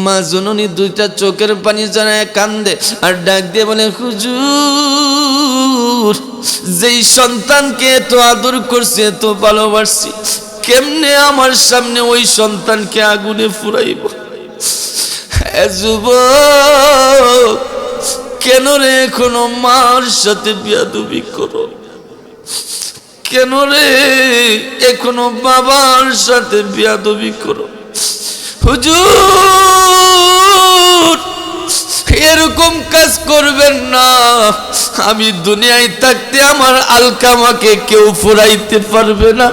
মা জননী দুইটা চোখের পানি জড়ায় কান্দে আর ডাক দিয়ে বলে, হুজুর, যেই সন্তানকে এত আদর করছি, এত ভালোবাসছি, কেমনে আমার সামনে ওই সন্তানকে আগুনে ফুরাইব? যুবক, কেন রে এখনো মার সাথে বিয়াদবি করো? কেন রে এখনো বাবার সাথে বিয়াদবি করো? হুজুর, এরকম কাজ করবেন না। আমি দুনিয়ায় থাকতে আমার আলকামাকে কেউ ফুরাইতে পারবে না।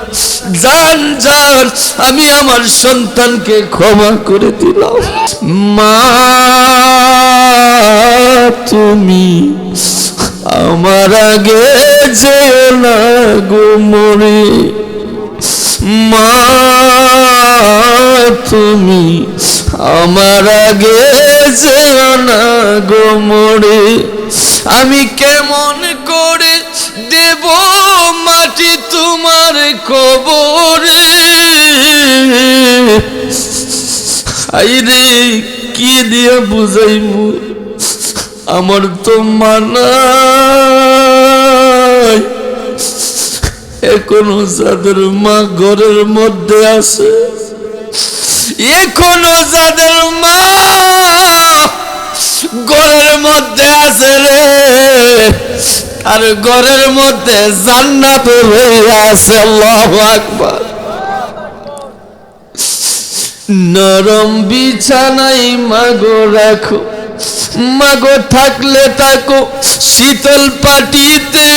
জান জান, আমি আমার সন্তানকে ক্ষমা করে দিলাম। মা, তুমি আমার আগে যেও না গো মরে। মা, তুমি আমার আগে যেও না গো মরে। আমি কেমন করে দেব মাটি তোমার কবরে? আইরে, কি দিয়া বুঝাইমু? আমার তো মানাই। এখনো যাদের মা ঘরের মধ্যে আছে, এখনো যাদের মা ঘরের মধ্যে আছে রে, আর ঘরের মধ্যে জান্নাত হয়ে আছে। আল্লাহু আকবার। নরম বিছানায় মাগো রাখো, মাগো থাকলে থাকো শীতল পাটিতে।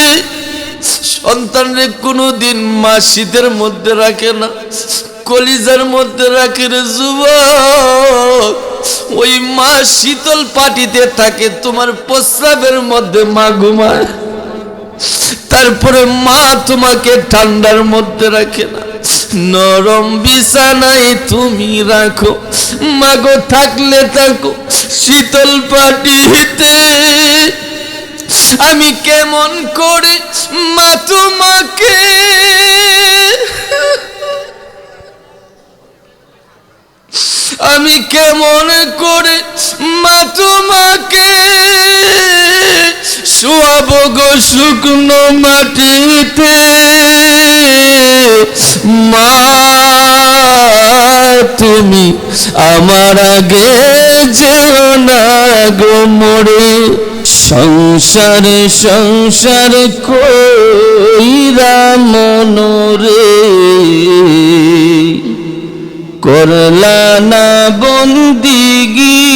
সন্তানরে কোনোদিন মা শীতের মধ্যে রাখে না, কলিজার মধ্যে রাখে রে যুবক। ওই মা শীতল পাটিতে থাকে, তোমার প্রস্রাবের মধ্যে মা ঘুমায়। তারপরে মা তোমাকে ঠান্ডার মধ্যে রাখে না, নরম বিছানায় তুমি রাখো, মাগো থাকলে থাকো শীতল পাটিতে। আমি কেমন করে মা তোমাকে, আমি কেমন করে মা তোমাকে শোয়াবো গো শুকনো মাটিতে? মা, তুমি আমার আগে যেও না গো মরে। সংসার সংসার কইরা মনরে করলা না বন্দিগি।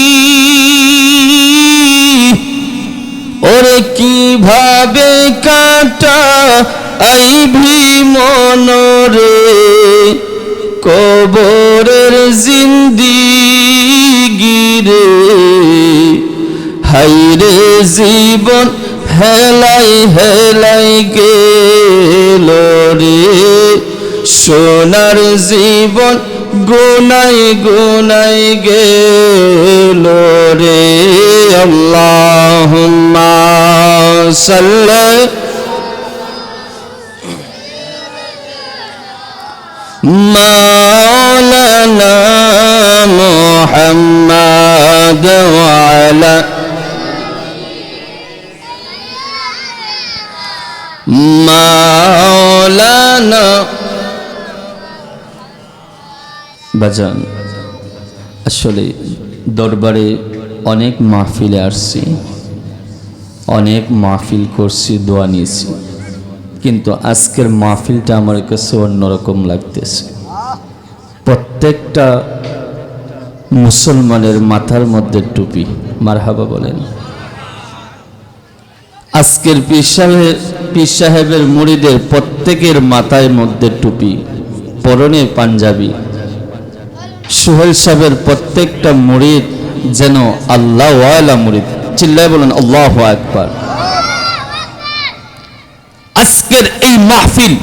ওরে কিভাবে কাটা আইভি মনরে কবরের জিন্দিগি রে। হাইরে জীবন হেলাই হেলাই গেল রে, সোনার জীবন গুনাই গুনাই গেল রে। আল্লাহুম্মা সাল্লি মাওলানা মুহাম্মদ ওয়া আলা মাওলানা। বাজান, আসলে দরবারে অনেক মাহফিলে আসছি, অনেক মাহফিল করছি, দোয়া নিয়েছি, কিন্তু আজকের মাহফিলটা আমার কাছে অন্যরকম লাগতেছে। প্রত্যেকটা মুসলমানের মাথার মধ্যে টুপি, মারহাবা বলেন। আজকের পীর সাহেবের মুরিদের প্রত্যেকের মাথায় মধ্যে টুপি, পরনে পাঞ্জাবি। সোহেল সাহেবের প্রত্যেকটা মুরিদ যেন আল্লাহ ওয়ালা মুরিদ। চিল্লায় বলেন আল্লাহু আকবার। আজকের এই মাহফিল,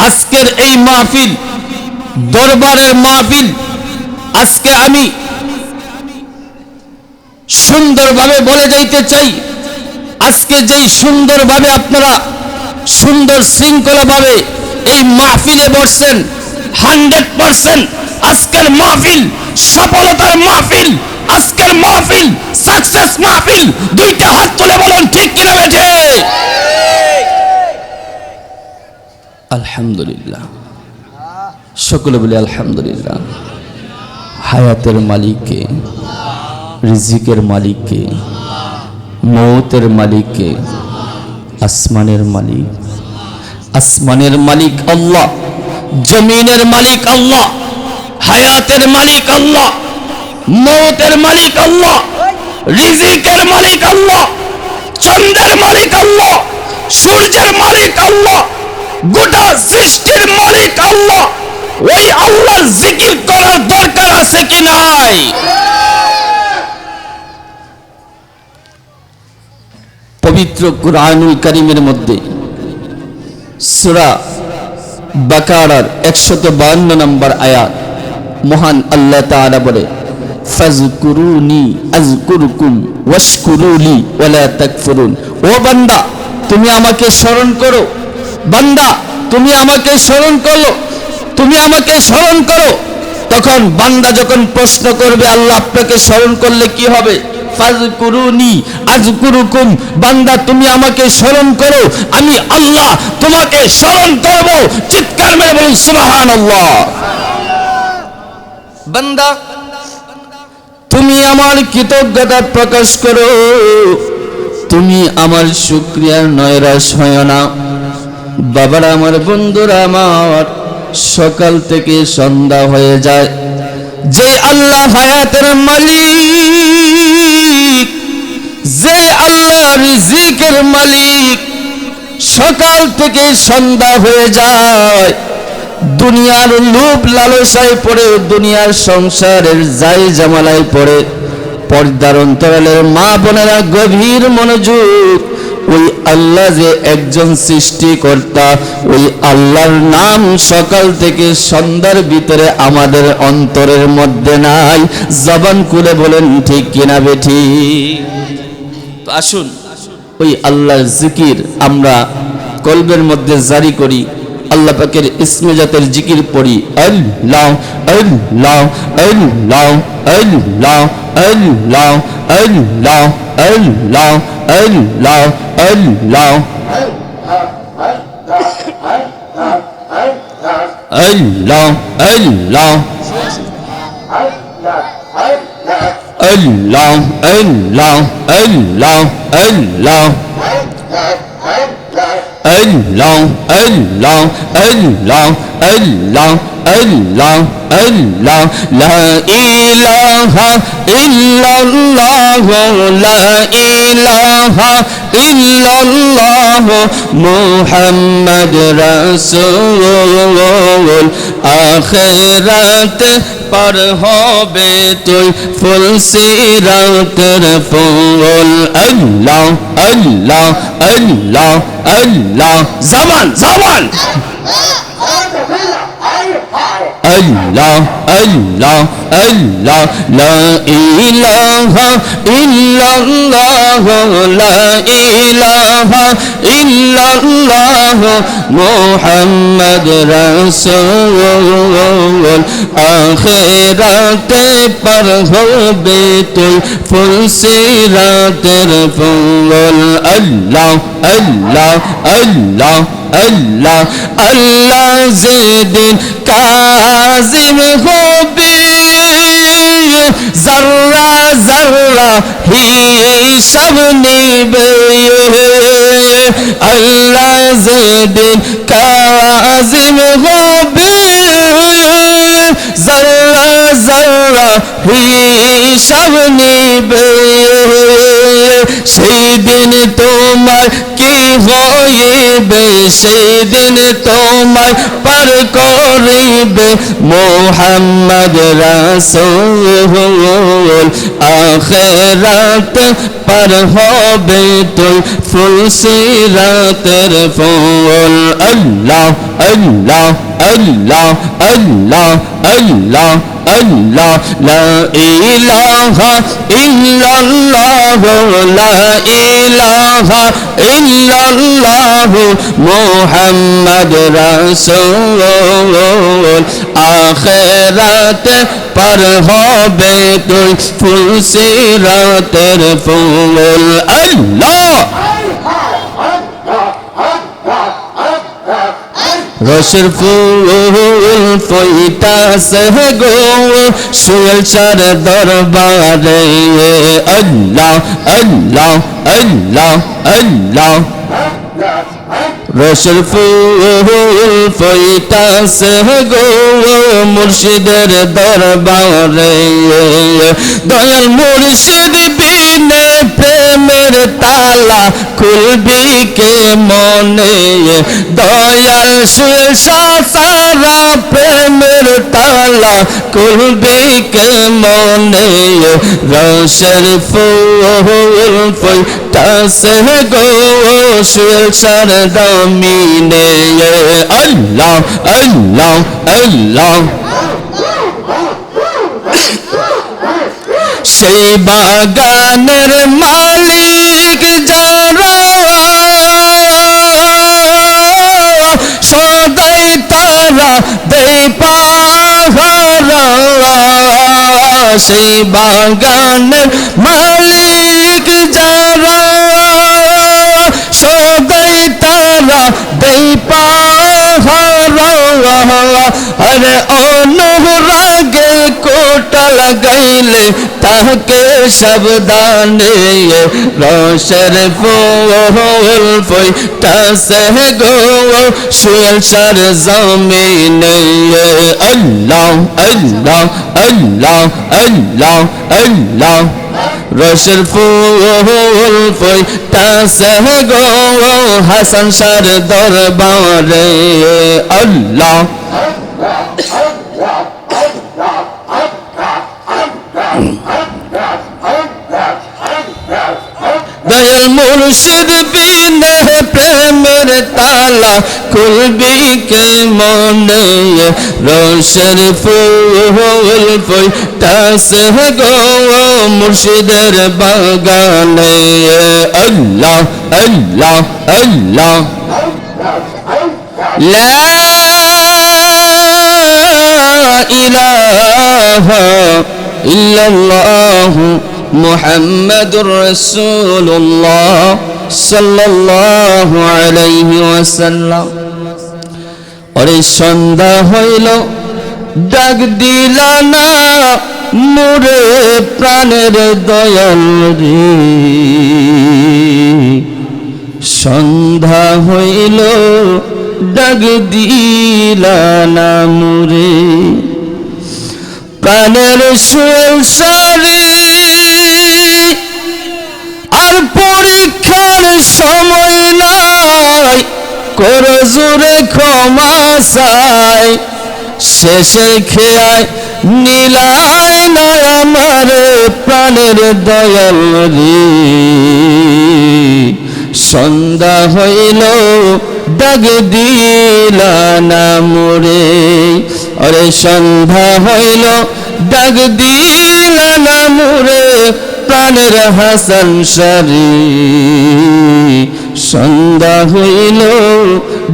আজকের এই মাহফিল দরবারের মাহফিল। আজকে আমি সুন্দরভাবে বলে যাইতে চাই, আজকে যেই সুন্দরভাবে আপনারা সুন্দর শৃঙ্খলাভাবে এই মাহফিলে বসছেন, 100% আজকের মাহফিল সফলতার মাহফিল, আজকের মাহফিল সাকসেস মাহফিল। দুইটা হাত তুলে বলুন ঠিক কিনা বেঠে? আলহামদুলিল্লাহ, সকলে বলি আলহামদুলিল্লাহ। হায়াতের মালিককে, রিজিকের মালিককে, মৌতের মালিককে, আসমানের মালিক, আসমানের মালিক আল্লাহ, জমিনের মালিক আল্লাহ, হায়াতের মালিক আল্লাহ, মৌতের মালিক আল্লাহ, রিজিকের মালিক আল্লাহ, চন্দ্রের মালিক আল্লাহ, সূর্যের মালিক আল্লাহ, গোটা সৃষ্টির মালিক আল্লাহ। ওই আল্লাহর জিকির করার দরকার আছে কি নাই? পবিত্র কুরআনুল কারীমের মধ্যে সূরা বাকারার 152 নম্বর আয়াত, মহান আল্লাহ তাআলা বলে, ফাজকুরুনি আযকুরুকুম ওয়াশকুরুলি ওয়ালা তাকফুরুন। ও বান্দা, তুমি আমাকে স্মরণ করো, বান্দা তুমি আমাকে স্মরণ করো, তুমি আমাকে স্মরণ করো। তখন বান্দা যখন প্রশ্ন করবে আল্লাহ আপনাকে স্মরণ করলে কি হবে? ফাজকুরুনি আযকুরুকুম, বান্দা তুমি আমাকে স্মরণ করো, আমি আল্লাহ তোমাকে স্মরণ করব। চিৎকার মেরে বলুন সুবহানাল্লাহ। বান্দা তুমি আমার কৃতজ্ঞতা প্রকাশ করো, তুমি আমার শুকরিয়ার নয়রাশ হয় না। বাবারা আমার, বন্ধুরা আমার, সকাল থেকে সন্ধ্যা হয়ে যায়, যে আল্লাহ হায়াতের মালিক, যে আল্লাহ রিজিকের মালিক, সকাল থেকে সন্ধ্যা হয়ে যায়, দুনিয়ার লোভ লালসায় পড়ে, দুনিয়ার সংসারের জাই জামালায় পড়ে, পর্দার অন্তরালের মা বোনেরা গভীর মনোযোগ। ওই আল্লাহ যে একজন সৃষ্টিকর্তা, ওই আল্লাহর নাম সকাল থেকে সন্ধ্যার ভিতরে আমাদের অন্তরের মধ্যে নাই। জবান খুলে বলেন ঠিক কিনা বেঠি? তো আসুন ওই আল্লাহর জিকির আমরা কলবের মধ্যে জারি করি। আল্লাহ পাকের ইসমে জাতের জিকির পড়ি। আল্লাহ আল্লাহ আল্লাহ আল্লাহ আল্লাহ আল্লাহ আল্লাহ আল্লাহ আল্লাহ আল্লাহ আল্লাহ আল্লাহ আল্লাহ আল্লাহ আল্লাহ Allah, Allah, Allah, Allah, Allah, Allah, la ilaha illallah, la ilaha illallah, Muhammad Rasul, akhirat পার হবে তুই ফুল সিরাতের ফুল। আল্লাহ আল্লাহ আল্লাহ আল্লাহ, জবান জবান। Allah, Allah, Allah, la ilaha illallah, la ilaha illallah, Muhammad Rasul, আখিরাতে পার হবে তুই ফুল সিরাতের ফুল। আল্লাহ আল্লাহ আল্লাহ আল্লাহ, আল্লাহ যেদিন কাজিম হবে, জাররা জাররা হিসাব নিবে। আল্লাহ যেদিন কাজিম হবে, জাররা জাররা হিসাব নিবে। সেই দিন তোমার কি হইবে, সেই দিন তোমায় পার করিবে মুহাম্মদ রাসূল, আখিরাত পার হবে তুই ফুল সিরাতের ফুল আল্লাহ আল্লাহ আল্লাহ আল্লাহ আল্লাহ আল্লাহ লা ইলাহা ইল্লাল্লাহ লা ইলাহা ইল্লাল্লাহ মুহাম্মদ রাসূল আখিরাতে পার হবে তুই ফুল সিরাতের ফুল আল্লাহ রসের ফুল ফইতাছে গো সুলসার দরবারে আল্লাহ আল্লাহ আল্লাহ আল্লাহ রসের ফুল ফইতাছে গো মুর্শিদের দরবারে দয়াল মুর্শিদ বিনে প্রেমের তালা খুলবি কে মনে দয়াল সারা প্রেমের তালা খুলবি কে মনে রসের ফুল ফইতাছে গো সুলসার দামিনে আল্লাহ আল্লাহ আল্লাহ সেই বাগানের মালিক যারা সদাই তারা দেই পাহারা সেই বাগানের মালিক যারা সদাই তারা দেই পাহারা আরে অনুরাগে কোটা লাগাইলে তাকে সাবধানে রসের ফুল ফইতাছে গো সুলসার জমিনে আল্লাহ আল্লাহ আল্লাহ আল্লাহ আল্লাহ রসের ফুল ফইতাছে গো হাসান শাহর দরবারে আল্লাহ দয়াল মুর্শিদ বিনে প্রেমের তালা খুলবি কে মনে রসের ফুল ফইতাছে গো মুর্শিদের বাগানে আল্লাহ আল্লাহ আল্লাহ লা ইলাহা ইল্লাল্লাহু মুহাম্মাদুর রাসূলুল্লাহ সাল্লাল্লাহু আলাইহি ওয়াসাল্লাম ওরে সন্ধ্যা হইল ডাক দিলা না মোরে প্রাণের দয়াল রে সন্ধ্যা হইল ডাক দিলা না মোরে প্রাণের সুলসারি আর পরীক্ষার সময় নাই কর জোরে ক্ষমা চাই শেষে খেয়ায় নীলাই না আমার প্রাণের দয়াল রে সন্ধ্যা হইল ডাক দিলা না মোরে আরে সন্ধ্যা হইল ডাক দিলা না মোরে প্রাণের হাসান শাহরি সন্ধ্যা হইল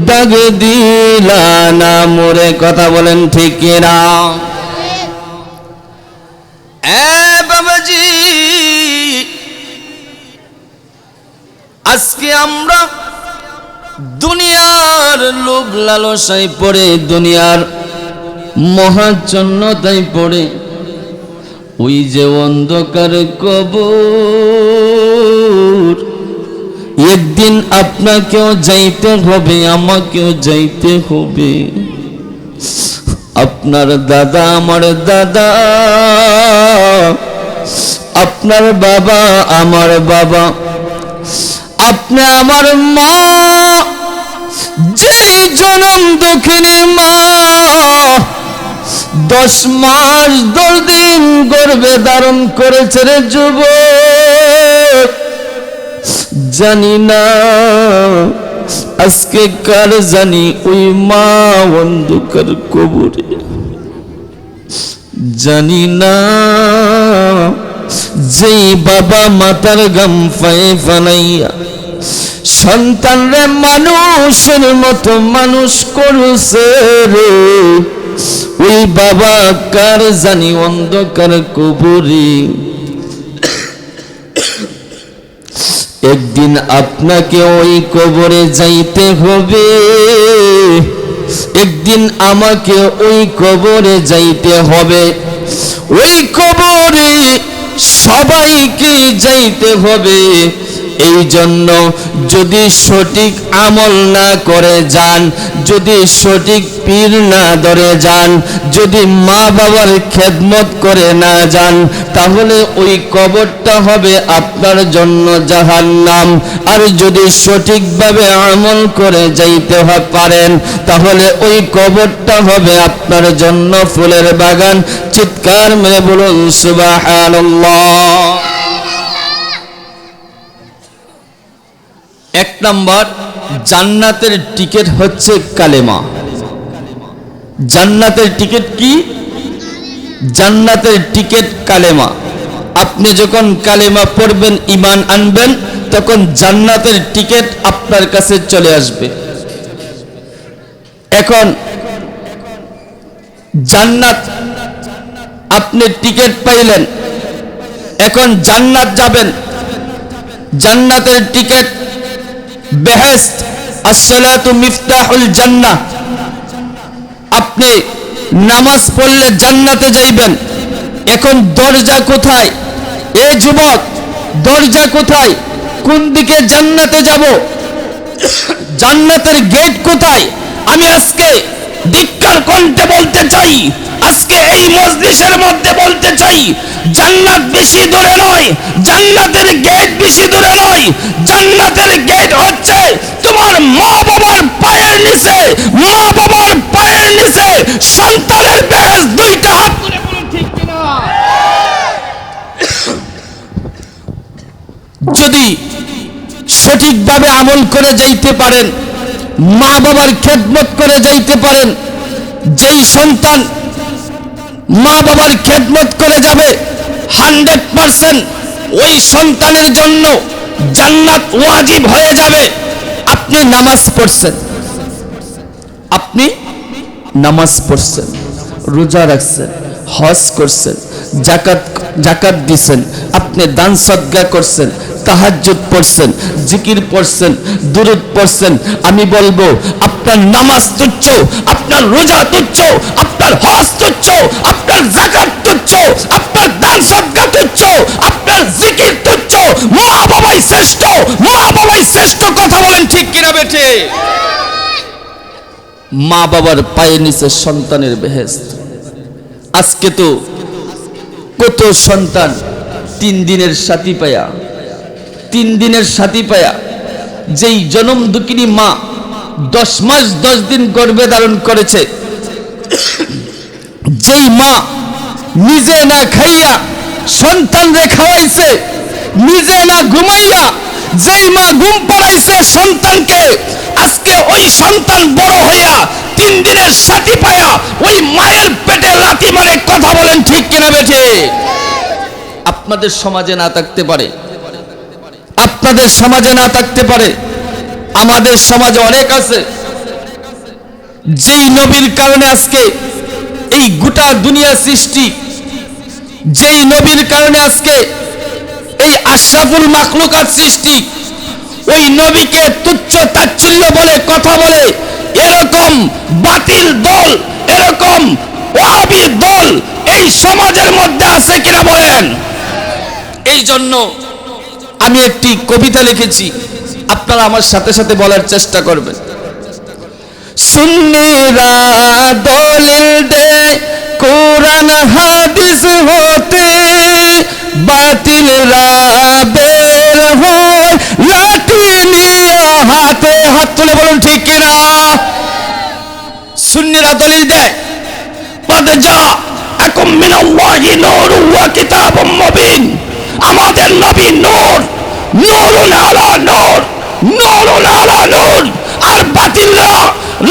ডাক দিলা না মোরে কথা বলেন ঠিক কিনা বাবাজি আজকে আমরা দুনিয়ার লোভ লালসায় পড়ে দুনিয়ার মহাচন্নতায় পড়ে ওই যে অন্ধকার কবর একদিন আপনাকেও যাইতে হবে আমাকেও যাইতে হবে আপনার দাদা আমার দাদা আপনার বাবা আমার বাবা আপনি আমার মা যেই জনম দক্ষিণী মা 10 মাস 10 দিন গর্ভে ধারণ করেছে রে যুবক জানি না আজকে কার জানি ওই মা অন্ধকার কবরে, জানি না যেই বাবা মাতার গাম ফায়ে ফালাইয়া সন্তানরে মানুষের মতো মানুষ করছে রে, ওই বাবা কার জানি অন্ধকার কবরে। একদিন আপনাকে ওই কবরে যাইতে হবে, একদিন আমাকে ওই কবরে যাইতে হবে। ওই কবরে সবাইকে যাইতে হবে। এই জন্য যদি সঠিক আমল না করে যান, যদি সঠিক পীর না ধরে যান, যদি মা বাবার খেদমত করে না যান, তাহলে ওই কবরটা হবে আপনার জন্য জাহান্নাম। আর যদি সঠিকভাবে আমল করে যাইতে পারেন, তাহলে ওই কবরটা হবে আপনার জন্য ফুলের বাগান। চিৎকার মেরে বলুন সুবহানাল্লাহ। এক নাম্বার, জান্নাতের টিকিট হচ্ছে কালেমা। জান্নাতের টিকিট কি? জান্নাতের টিকিট কালেমা। আপনি যখন কালেমা পড়বেন, ঈমান আনবেন, তখন জান্নাতের টিকিট আপনার কাছে চলে আসবে। এখন জান্নাত আপনি টিকিট পাইলেন, এখন জান্নাত যাবেন। জান্নাতের টিকিট বেহেশত, আসসালাতু মিফতাহুল জান্নাহ। আপনি নামাজ পড়লে জান্নাতে যাইবেন। এখন দরজা কোথায়? এ যুবক, দরজা কোথায়? কোন দিকে জান্নাতে যাব? জান্নাতের গেট কোথায়? আমি আজকে ধিক্কার কণ্ঠে বলতে চাই, আজকে এই মজলিসের মধ্যে বলতে চাই, জান্নাত বেশি দূরে নয়, জান্নাতের গেট বেশি দূরে নয়। জান্নাতের গেট হচ্ছে তোমার মা বাবার পায়ের নিচে, মা বাবার পায়ের নিচে সন্তানের বেহেশত। দুইটা হাত তুলে বলুন ঠিক কিনা? যদি সঠিকভাবে আমল করে যাইতে পারেন, মা বাবার খেদমত করে যাইতে পারেন, যেই সন্তান মা বাবার খেদমত করে যাবে 100% ওই সন্তানের জন্য জান্নাত ওয়াজিব হয়ে যাবে। আপনি নামাজ পড়ছেন, আপনি নামাজ পড়ছেন, রোজা রাখছেন, হজ করছেন, যাকাত দিছেন, আপনি দান সদকা করছেন, তাহাজ্জুদ পড়ছেন, জিকির পড়ছেন, দুরূদ পড়ছেন। আমি বলবো আপনার নামাজ তুচ্ছ, আপনার রোজা তুচ্ছ, আপনার হজ তুচ্ছ, আপনার যাকাত তুচ্ছ, আপনার দান সদকা তুচ্ছ, আপনার জিকির তুচ্ছ। মা বাবাই শ্রেষ্ঠ, মা বাবাই শ্রেষ্ঠ। কথা বলেন ঠিক কিনা বেঠে? মা বাবার পায়ের নিচে সন্তানের বেহেশত। আজকে তো কত সন্তান 3 দিনের সাথী পায়া, 3 দিনের সাথী পায়া, যেই জনম দুঃখিনী মা 10 মাস 10 দিন গর্ভে ধারণ করেছে, যেই মা নিজে না খাইয়া সন্তানরে খাওয়াইছে, নিজে না ঘুমাইয়া যেই মা ঘুম পাড়াইছে সন্তানকে, আজকে ওই সন্তান বড় হইয়া 3 দিনের সাথী পায়া ওই মায়ের পেটে লাথি মারে। কথা বলেন ঠিক কিনা বেঠে? আপনাদের সমাজে না থাকতে পারে, আপনাদের সমাজে না থাকতে পারে, আমাদের সমাজে অনেক আছে। যেই নবীর কারণে আজকে এই গোটা দুনিয়া সৃষ্টি, যেই নবীর কারণে আজকে এই আশরাফুল মাখলুকাত সৃষ্টি, ওই নবীকে তুচ্ছ তাচ্ছিল্য বলে কথা বলে এরকম বাতিল দল, এরকম ওয়াহাবী দল এই সমাজের মধ্যে আছে কিনা বলেন? এই জন্য আমি একটি কবিতা লিখেছি, আপনারা আমার সাথে সাথে বলার চেষ্টা করবেন। সুন্নিরা দলিল দেয় কোরআন হাদিস হতে, বাতিলরা বের হয় লাঠি নিয়ে হাতে। হাত তুলে বলুন ঠিক কিনা? সুন্নিরা দলিল দেয় قد جاءكم من الله نور وكتاب مبين। আমাদের নবী নূর, নূরুন আলা নূর, নূরুন আলা নূর। আর বাতিলরা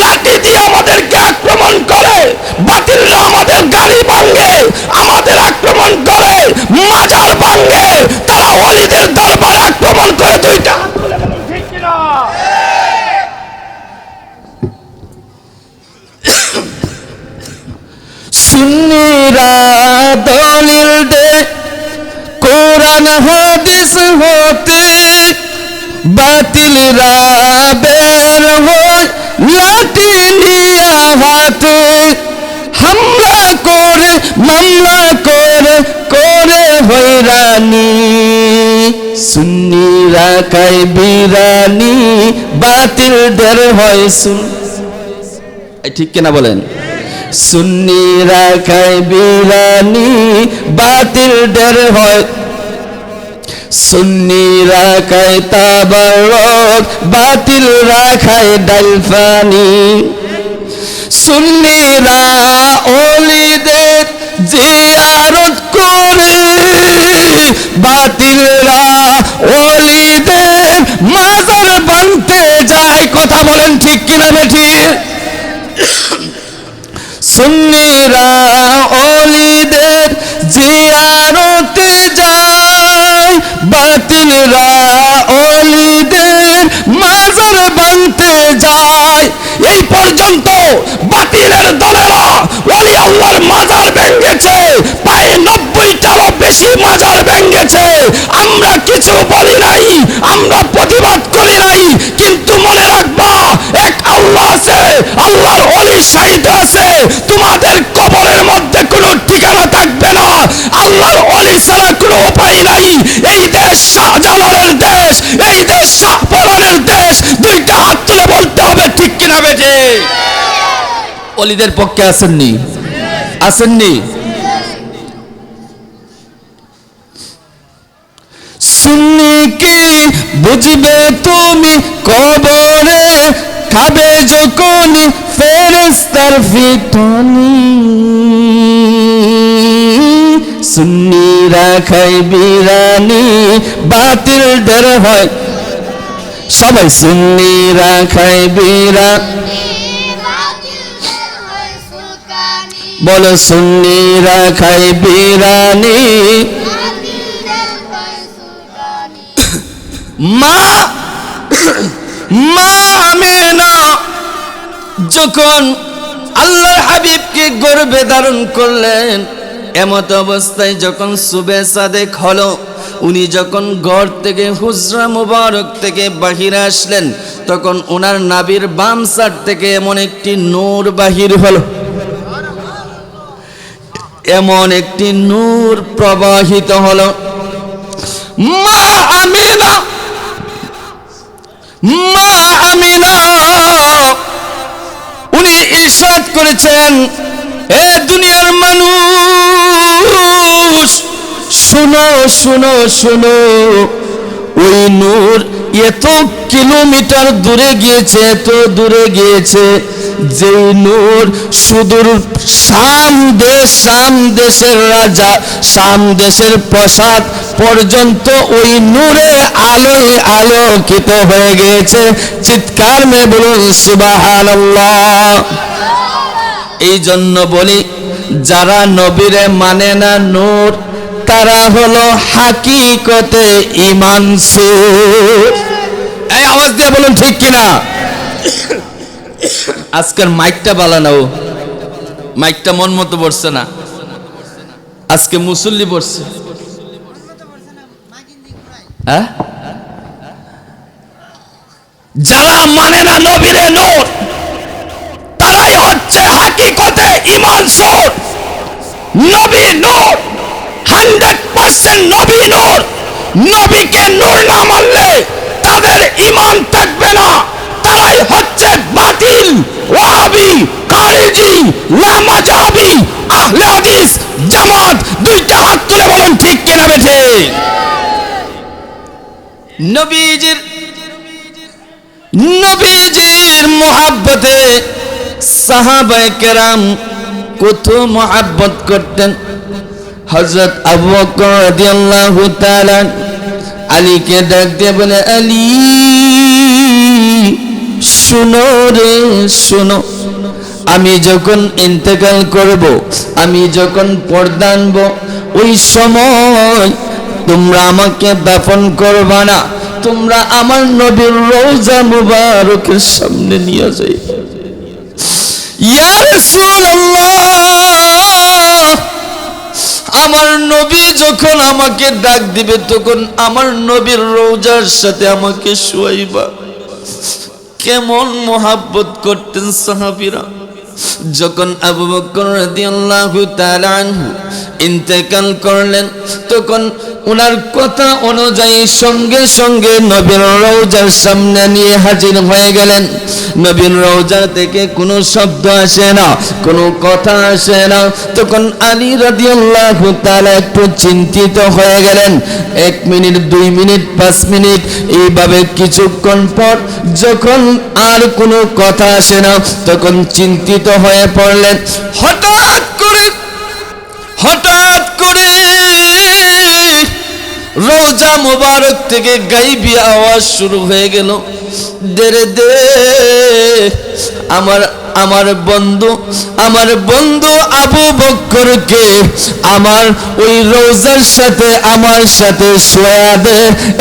লাঠি দিয়ে আমাদেরকে আক্রমণ করে, বাতিলরা আমাদের গাড়ি ভাঙে, আমাদের আক্রমণ করে, মাজার ভাঙে, তারা ওলিদের দরবারে আক্রমণ করে। দুইটা ঠিক কিনা? সুন্নিরা দলিল দে কোরআন হাদিস হতে, বাতিলরা বের হয় লাঠি নিয়া হাতে। হামলা করে মামলা করে করে হয়রানি, সুন্নিরা খায় বিরানি, বাতিলদের হয় সুন। ঠিক কিনা বলেন? সুন্নিরা খায় বিরানি, বাতিলদের হয়। সুন্নিরা খায় তাবারক, বাতিলরা খায় ডাল পানি। সুন্নিরা ওলিদের জিয়ারত করে, বাতিলরা ওলিদের মাজার বানতে যায়। কথা বলেন ঠিক কিনা বেঠিক? সুন্নিরা ওলিদের জিয়ারতে যায়, বাতিলরা ওলিদের মাজার বানতে যায়। এই পর্যন্ত বাতিলের দলেরা ওলি আল্লাহর মাজার ভেঙেছে, প্রায় 90টারও বেশি মাজার ভেঙেছে। আমরা কিছু বলি নাই, আমরা প্রতিবাদ করি নাই, কিন্তু মনে রাখবা এক আল্লাহ আছে, আল্লাহর ওলি শাহিদ আছে। তোমাদের কবরের মধ্যে কোনো ঠিকানা থাকবে না। আল্লাহর ওলি ছাড়া কোনো উপায় নাই। এই দেশ শাহজালালের দেশ, এই দেশ শাহপরানের দেশ। দুইটা হাত তুলে বলতে হবে ঠিক কিনা বেঠে? ওলিদের পক্ষে আসেননি? আসেননি? সুন্নিকে বুঝবে তুমি কবরে, খাবে যখন ফেরেশতার ফিতনি। সুন্নিরা খায় বিরানি, বাতিলদের হয় সবাই। সুন্নিরা খায় বিরানি, বলো সুন্নিরা খায় বিরানি। মা মা আমেনা যখন আল্লাহর হাবিবকে গর্ভে ধারণ করলেন, এমত অবস্থায় যখন সুবে সাদেক হলো, উনি যখন ঘর থেকে হুজরা মুবারক থেকে বাহিরে আসলেন, তখন ওনার নাভির বাম সাইড থেকে এমন একটি নূর বাহির হলো, এমন একটি নূর প্রবাহিত হলো। মা আমিনা, মা আমিনা উনি ইরশাদ করেছেন, এ দুনিয়ার মানুষ শুনো শুনো শুনো, ওই নূর এত কিলোমিটার দূরে গিয়েছে, এত দূরে গিয়েছে, যে নূর সুদূর শাম দেশ, শাম দেশের রাজা, শাম দেশের প্রাসাদ পর্যন্ত ওই নূরে আলোয় আলোকিত হয়ে গিয়েছে। চিৎকার মে বলুন সুবহানাল্লাহ। এই জন্য বলি, যারা নবীরে মানে না নূর, তারা হলো হাকিকতে ঈমানসুর। এই আওয়াজ দিয়ে বলুন ঠিক কিনা? আজকের মাইকটা বালানো, মাইকটা মন মতো বসছে না, আজকে মুসল্লি বসছে। হ্যাঁ, যারা মানে না নবীরে নূর, তারাই হচ্ছে হাকিকতে ঈমানসুর। নবী নূর, 100% নবী নূর। নবীকে নূর না মানলে তাদের ঈমান থাকবে না। তারাই হচ্ছে বাতিল, ওয়াহাবি, খারিজি, লামাজাবি, আহলে হাদিস, জামাত। দুইটা হাত তুলে বলেন ঠিক কিনা বেঠে? নবীজির মুহাব্বতে সাহাবায়ে কেরাম কত মুহাব্বত করতেন। হযরত আবু বকর রাদিয়াল্লাহু তাআলা আলীকে ডাক দিয়ে বলে, আলী শুনো রে শুনো, আমি যখন ইন্তেকাল করব, আমি যখন পর্দা আনব, ওই সময় তোমরা আমাকে দাফন করবা না, তোমরা আমার নবীর রওজা মুবারকের সামনে নিয়ে যাইবে। ইয়া রাসূলুল্লাহ, আমার নবী যখন আমাকে ডাক দিবে তখন আমার নবীর রওজার সাথে আমাকে শুয়াইবা। কেমন মোহাব্বত করতেন সাহাবীরা। যখন আবু বকর রাদিয়াল্লাহু তাআলা আনহু ইন্তেকাল করলেন তখন ওনার কথা অনুযায়ী সঙ্গে সঙ্গে নবীর রওজার সামনে নিয়ে হাজির হয়ে গেলেন। নবীর রওজা থেকে কোনো শব্দ আসে না, কোনো কথা আসে না। তখন আলী রাদিয়াল্লাহু তাআলা একটু চিন্তিত হয়ে গেলেন। 1 মিনিট, 2 মিনিট, 5 মিনিট, এইভাবে কিছুক্ষণ পর যখন আর কোনো কথা আসে না তখন চিন্তিত হয়ে পড়লেন। হঠাৎ করে রওজা মুবারক থেকে গাইবি আওয়াজ শুরু হয়ে গেল, দেরে দে আমার বন্ধু আবু বকরকে আমার ওই রওজার সাথে আমার সাথে শোয়া দে,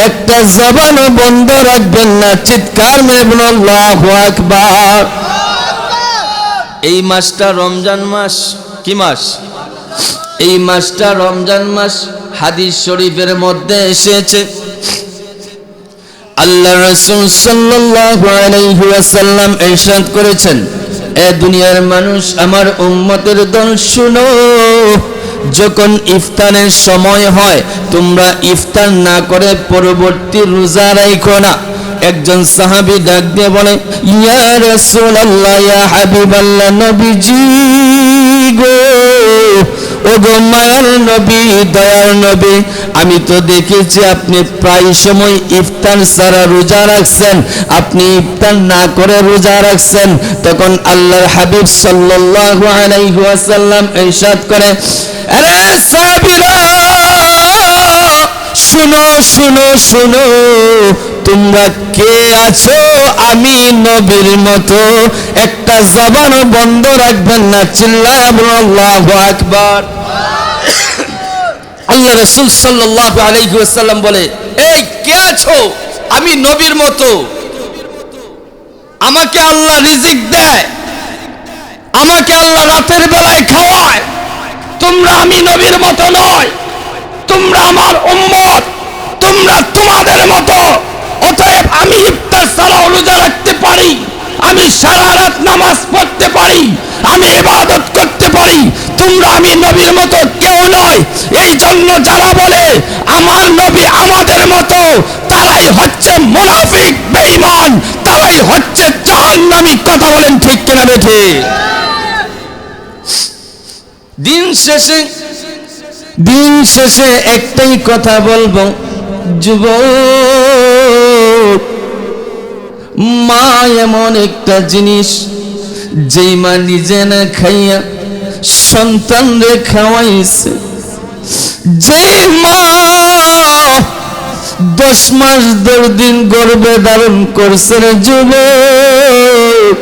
একটা জবানও বন্ধ রাখবেন না। চিৎকার মেরে বলুন আল্লাহু আকবার। এই মাসটা রমজান মাস। কি মাস? এই মাসটা রমজান মাস। হাদিস শরীফের মধ্যে এসেছে আল্লাহ রাসূল সাল্লাল্লাহু আলাইহি ওয়াসাল্লাম ইরশাদ করেছেন, এ দুনিয়ার মানুষ, আমার উম্মতের দল শুনো, যখন ইফতারের সময় হয় তোমরা ইফতার না করে পরবর্তী রোজা রাখো না। একজন সাহাবী ডাক দিয়ে বলে, ইয়া রাসূলুল্লাহ, ইয়া হাবিবাল্লাহ, নবীজি গো, ও গো মায়ার নবী, দয়ার নবী, আমি তো দেখেছি আপনি প্রায় সময় ইফতার ছাড়া রোজা রাখছেন, আপনি ইফতার না করে রোজা রাখছেন। তখন আল্লাহর হাবিব সাল্লাল্লাহু আলাইহি ওয়াসাল্লাম ইরশাদ করে, আরে সাহাবীরা শুনো শুনো শুনো, তোমরা কে আছো আমি নবীর মতো একটা জবানও বন্ধ রাখবেন না। চিল্লায়া বলুন আল্লাহু আকবার। আল্লাহ রাসূল সাল্লাল্লাহু আলাইহি ওয়াসাল্লাম বলে, এই কে আছো আমি নবীর মতো, আমাকে আল্লাহ রিজিক দেয়, আমাকে আল্লাহ রাতের বেলায় খাওয়ায়, তোমরা আমি নবীর মতো নয়, তোমরা আমার উম্মত, তোমরা তোমাদের মতো। অতএব আমি ইফতার ছাড়াও রোজা রাখতে পারি, আমি সারা রাত নামাজ পড়তে পারি, আমি ইবাদত করতে পারি, তোমরা আমি নবীর মতো কেউ নয়। এই জন্য যারা বলে আমার নবী আমাদের মতো, তারাই হচ্ছে মুনাফিক, বেঈমান, তারাই হচ্ছে জাহান্নামী। কথা বলেন ঠিক কিনা বেঠে? দিন শেষে একটাই কথা বলবো, যুবক, মা এমন একটা জিনিস, যেই মা নিজে না খাইয়া সন্তানরে খাওয়াইছে, যেই মা 10 মাস 10 দিন গর্ভে ধারণ করছে রে যুবক,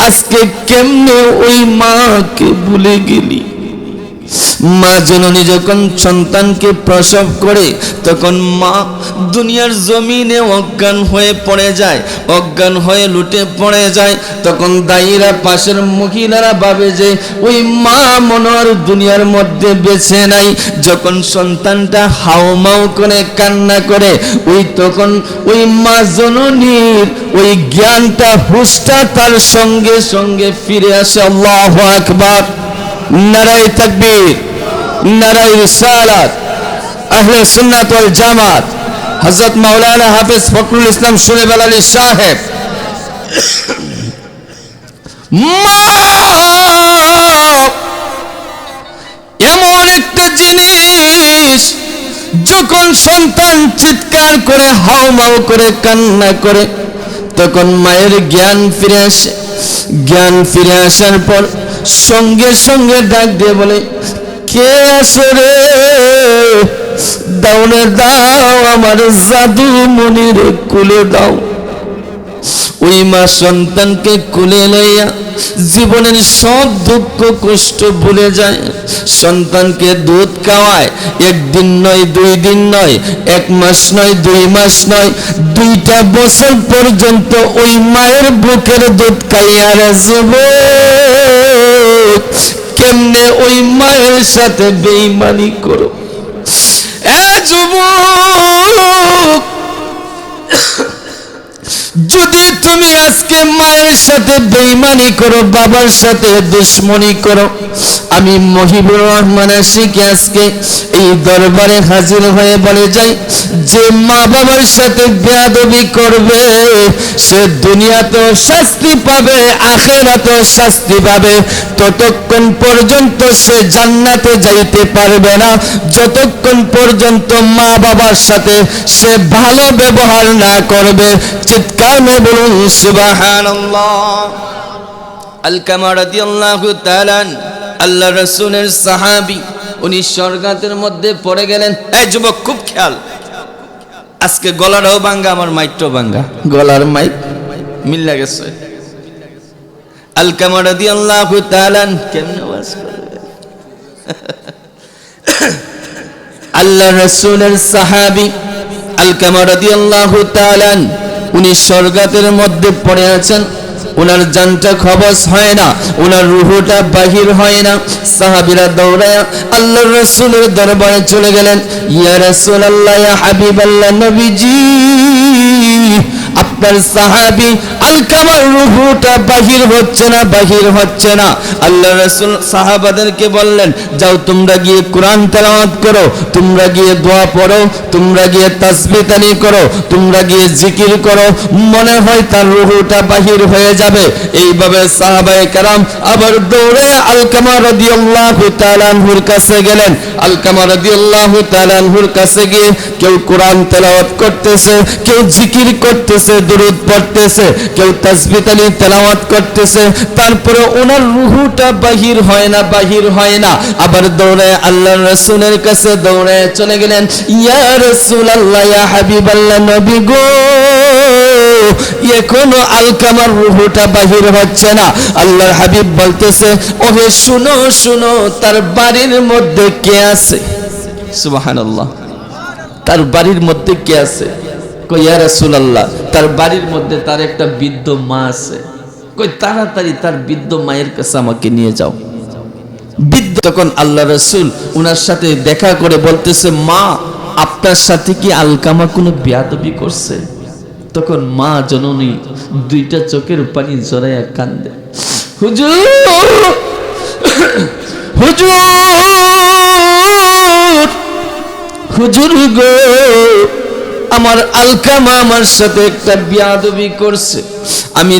আজকে কেমনে ওই মাকে ভুলে গেলি? মা জননী যখন সন্তানকে প্রসব করে তখন মা দুনিয়ার জমিনে অজ্ঞান হয়ে পড়ে যায়, অজ্ঞান হয়ে লুটে পড়ে যায়। তখন দায়ীরা, পাশের মহিলারা ভাবে যে ওই মা মনে আর দুনিয়ার মধ্যে বেঁচে নাই। যখন সন্তানটা হাউমাউ করে কান্না করে, তখন ওই মা জননীর ওই জ্ঞানটা, হুঁশটা তার সঙ্গে সঙ্গে ফিরে আসে। আল্লাহু আকবার। নারায়ে তাকবীর, নারায়ে রিসালাত, আহলে সুন্নাত ওয়াল জামাত, হযরত মাওলানা হাফেজ ফখরুল ইসলাম সুলেমান আলী সাহেব। মা এমন একটা জিনিস, যখন সন্তান চিৎকার করে হাউমাউ করে কান্না করে তখন মায়ের জ্ঞান ফিরে আসে। জ্ঞান ফিরে আসার পর সঙ্গে সঙ্গে ডাক দিয়ে বলে, কে আছো রে? দাও ফেরাউনে দাও, আমার জাদু মনির কুলে দাও। ওই মা সন্তানকে কুলে লইয়া জীবনের সব দুঃখ কষ্ট ভুলে যায়, সন্তানকে দুধ খাওয়ায়। একদিন নয়, 2 দিন নয়, 1 মাস নয়, 2 মাস নয়, 2টা বছর পর্যন্ত ওই মায়ের বুকের দুধ খাইয়া রে যুবক, কেমনে ওই মায়ের সাথে বেঈমানি করো এ যুবক। যদি তুমি আজকে মায়ের সাথে বেঈমানি করো, বাবার সাথে দুশ্মনী করো, আমি মহিবুর রহমান আশিকি আজকে এই দরবারে হাজির হয়ে বলে যাই, যে মা বাবার সাথে বেয়াদবি করবে সে দুনিয়াতেও শাস্তি পাবে, আখিরাতেও শাস্তি পাবে। ততক্ষণ পর্যন্ত সে জান্নাতে যাইতে পারবে না যতক্ষণ পর্যন্ত মা বাবার সাথে সে ভালো ব্যবহার না করবে। চিৎকার মেরে বলুন সুবহানাল্লাহ। আলকামা রাদিয়াল্লাহু তাআলা আল্লাহ রাসূলের সাহাবী, উনি স্বর্গাতের মধ্যে পড়ে গেলেন। এই যুবক খুব খেয়াল, আজকে গলাটাও ভাঙ্গা, আমার মাইকটাও ভাঙ্গা, গলার মাইক মিল্লা গেছে। আলকামা রাদিয়াল্লাহু তাআলা কেমনে ওয়াজ করবে? আল্লাহ রাসূলের সাহাবী আলকামা রাদিয়াল্লাহু তাআলা উনি স্বর্গাতের মধ্যে পড়ে আছেন। ওনার জানটা কবজ হয় না, ওনার রূহটা বাহির হয় না। সাহাবীরা দৌড়ায়া আল্লাহর রাসূলের দরবারে চলে গেলেন। ইয়া রাসূলুল্লাহ, ইয়া হাবিবাল্লাহ, নবীজি, আপনার সাহাবী আলকামার রূহটা বাহির হচ্ছে না, বাহির হচ্ছে না। আল্লাহর রাসূল সাহাবাদেরকে বললেন, যাও তোমরা গিয়ে কোরআন তেলাওয়াত করো, তোমরা গিয়ে দোয়া পড়ো, তোমরা গিয়ে তাসবিহ তাহলিল করো, তোমরা গিয়ে জিকির করো, মনে হয় তার রূহটা বাহির হয়ে যাবে। এইভাবে সাহাবায়ে কেরাম আবার দৌড়ে আলকামা রাদিয়াল্লাহু তাআলা আনহুর কাছে গেলেন। আলকামা রাদিয়াল্লাহু তাআলা আনহুর কাছে গিয়ে কেউ কোরআন তেলাওয়াত করতেছে, কেউ জিকির করতেছে, দুরূদ পড়তেছে, কেউ তাসবিহ তাহলিল তেলাওয়াত করতেছে, তারপরে ওনার রূহটা বাহির হয় না, বাহির হয় না। আবার দৌড়ে আল্লাহর রাসূলের কাছে দৌড়ে চলে গেলেন। ইয়া রাসূলুল্লাহ, ইয়া হাবিবাল্লাহ, নবী গো, এখনো আলকামার রূহটা বাহির হচ্ছে না। আল্লাহর হাবিব বলতেছে, ওহে শুনো শুনো, তার বাড়ির মধ্যে কে আছে? সুবহানাল্লাহ। তার বাড়ির মধ্যে কে আছে? কই ইয়া রাসূলুল্লাহ, তার বাড়ির মধ্যে তার একটা বৃদ্ধ মা আছে। কই তাড়াতাড়ি তার বৃদ্ধ মায়ের কাছে আমাকে নিয়ে যাও। বৃদ্ধ তখন আল্লাহ রাসূল ওনার সাথে দেখা করে বলতেছে, মা, আপনার সাথে কি আলকামা কোনো বেয়াদবি করছে? তখন মা জননী 2টা চোখের পানি জড়াইয়া কান্দে, হুজুর, হুজুর, হুজুর গো, আমার আলকামা আমার সাথে একটা বেয়াদবি করছে। আমি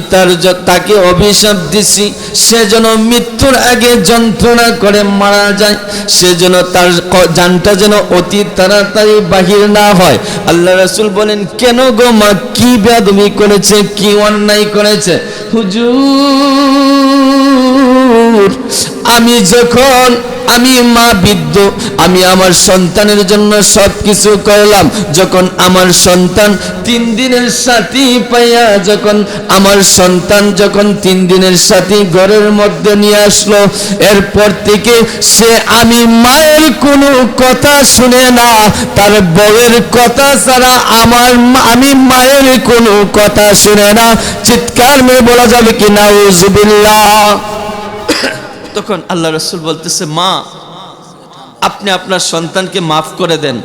তাকে অভিশাপ দিছি, সে যেন মৃত্যুর আগে যন্ত্রণা করে মারা যায়, সেজন্য তার জানটা যেন অতি তাড়াতাড়ি বাহির না হয়। আল্লাহ রাসূল বলেন, কেন গো মা, কি বেয়াদবি করেছে, কি অন্যায় করেছে? হুজুর, আমি মা বৃদ্ধ, আমি আমার সন্তানের জন্য সব কিছু করলাম। যখন আমার সন্তান 3 দিনের সাথী পাইয়া, যখন আমার সন্তান 3 দিনের সাথী ঘরের মধ্যে নিয়ে আসলো, এরপর থেকে সে আমি মায়ের কোনো কথা শুনে না, তার বউয়ের কথা ছাড়া আমি মায়ের কোনো কথা শুনে না। চিৎকার মেরে বলা যাবে কি নাউজুবিল্লাহ। তখন আল্লাহ রাসূল বলতেছে, মা, আপনি আপনার সন্তানকে মাফ করে দেন,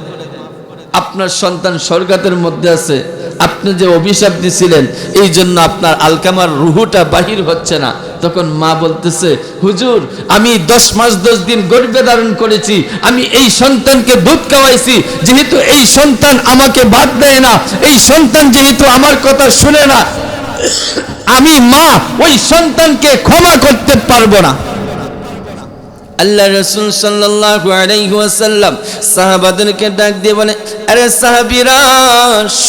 আপনার সন্তান স্বর্গাতের মধ্যে আছে, আপনি যে অভিশাপ দিছিলেন এই জন্য আপনার আলকামার রূহটা বাহির হচ্ছে না। তখন মা বলতেছে, হুজুর, আমি 10 মাস 10 দিন গর্ভে ধারণ করেছি, আমি এই সন্তানকে দুধ খাওয়াইছি, যেহেতু এই সন্তান আমাকে ভাত দেয় না, এই সন্তান যেহেতু আমার কথা শুনে না, আমি মা ওই সন্তানকে ক্ষমা করতে পারবো না। আল্লাহ রাসূল সাল্লাল্লাহু আলাইহি ওয়াসাল্লাম সাহাবাদেরকে ডাক দিয়ে বলে, আরে সাহাবীরা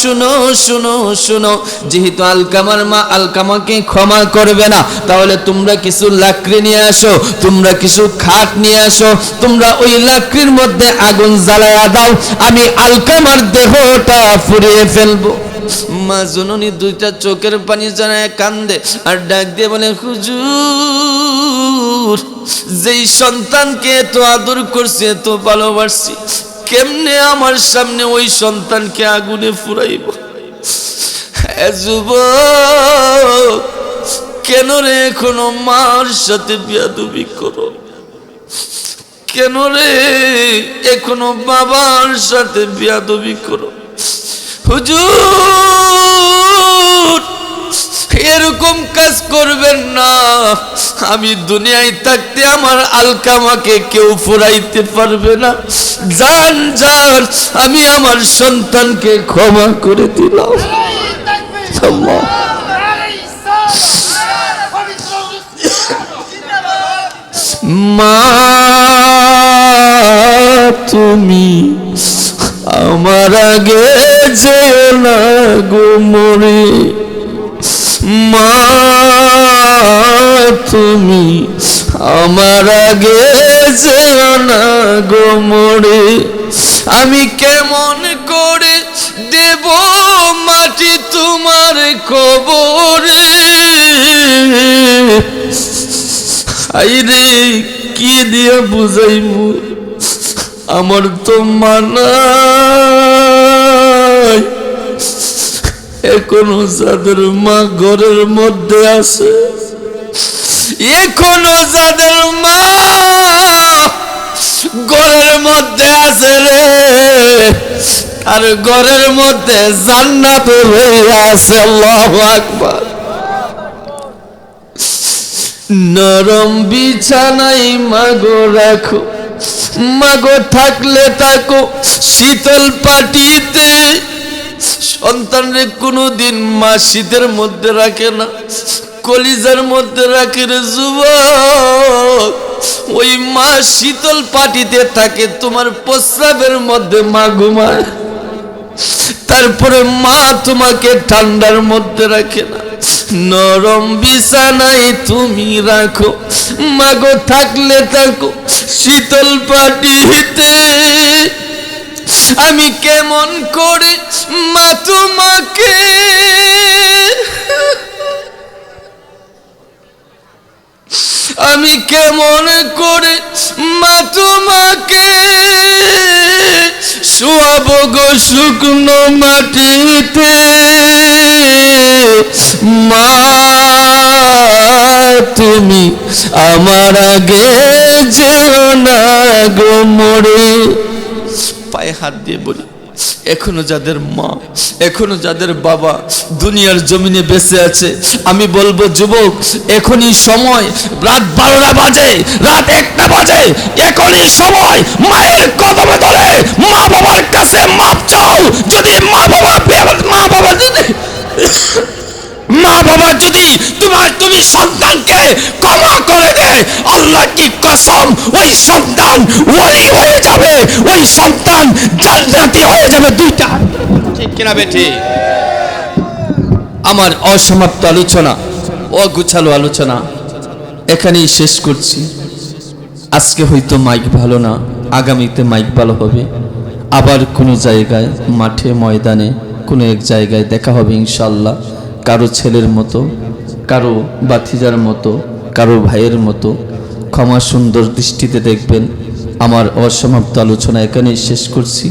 শুনো শুনো শুনো, যেহেতু আলকামার মা আলকামাকে ক্ষমা করবে না, তাহলে তোমরা কিছু লাকড়ি নিয়ে আসো, তোমরা কিছু খাট নিয়ে আসো, তোমরা ওই লাকড়ির মধ্যে আগুন জ্বালায়া দাও, আমি আলকামার দেহটা পুড়িয়ে ফেলবো। মা জননী দুইটা চোখের পানি জড়ায় কান্দে আর ডাক দিয়ে বলে, হুজুর, যেই সন্তানকে এত আদর করছি, এত ভালোবাসছি, কেমনে আমার সামনে ওই সন্তানকে আগুনে ফুরাইব? যুবক, কেন রে এখনো মার সাথে বেয়াদবি করো? কেন রে এখনো বাবার সাথে বেয়াদবি করো? হুজুর, এরকম কাজ করবেন না। আমি দুনিয়ায় থাকতে আমার আলকামাকে কেউ ফুরাইতে পারবে না। জান জান, আমি আমার সন্তানকে ক্ষমা করে দিলাম। মা, তুমি আমার আগে যেও না গো মরে। মা, তুমি আমার আগে যেও না গো মরে। আমি কেমন করে দেব মাটি তোমার কবরে? আইরে কি দিয়ে বুঝাইমু, আমার তো মানাই। এখনো যাদের মা ঘরের মধ্যে আছে, এখনো যাদের মা ঘরের মধ্যে আছে রে, আর ঘরের মধ্যে জান্নাত হইয়া আছে। আল্লাহু আকবার। নরম বিছানায় মাগো রাখো, মাগো থাকলে থাকো শীতল পাটিতে। সন্তানরে কোনোদিন মা শীতের মধ্যে রাখে না, কলিজার মধ্যে রাখে রে যুবক। ওই মা শীতল পাটিতে থাকে, তোমার প্রস্রাবের মধ্যে মা ঘুমায়। তারপরে মা তোমাকে ঠান্ডার মধ্যে রাখে না, নরম বিছানায় তুমি রাখো, মাগো থাকলে থাকো শীতল পাটিতে। আমি কেমন করে মা তোমাকে, আমি কেমন করে মা তোমাকে শোয়াবো গো শুকনো মাটিতে? মা, তুমি আমার আগে যেও না গো মরে। পায়ে হাত দিয়ে বলি, এখনো যাদের মা, এখনো যাদের বাবা দুনিয়ার জমিনে বেঁচে আছে, আমি বলবো যুবক, এখনই সময়। রাত 12টা বাজে, রাত 1টা বাজে, এখনই সময় মায়ের কদমে ধরে মা বাবার কাছে মাপ চাও। যদি মা বাবা যদি তুমি সন্তানকে ক্ষমা করে দেয়, আল্লাহ কি কসম, ওই সন্তান ওলি হয়ে যাবে, ওই সন্তান জান্নাতি হয়ে যাবে। দুইটা ঠিক কিনা বেঠি? আমার অসমাপ্ত আলোচনা, অগুছালো আলোচনা এখানেই শেষ করছি। আজকে হয়তো মাইক ভালো না, আগামীতে মাইক ভালো হবে। আবার কোনো জায়গায়, মাঠে ময়দানে কোনো এক জায়গায় দেখা হবে ইনশাল্লাহ। কারো ছেলের মতো, কারো বাতিজার মতো, কারো ভাইয়ের মতো ক্ষমা সুন্দর দৃষ্টিতে দেখবেন। আমার অসমাপ্ত আলোচনা এখানেই শেষ করছি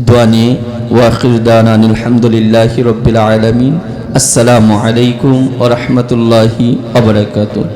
দোয়া নিয়ে। ওয়াখির দাওয়ানা আলহামদুলিল্লাহি রাব্বিল আলামিন। আসসালামু আলাইকুম ওয়া রাহমাতুল্লাহি ওয়া বারাকাতুহু।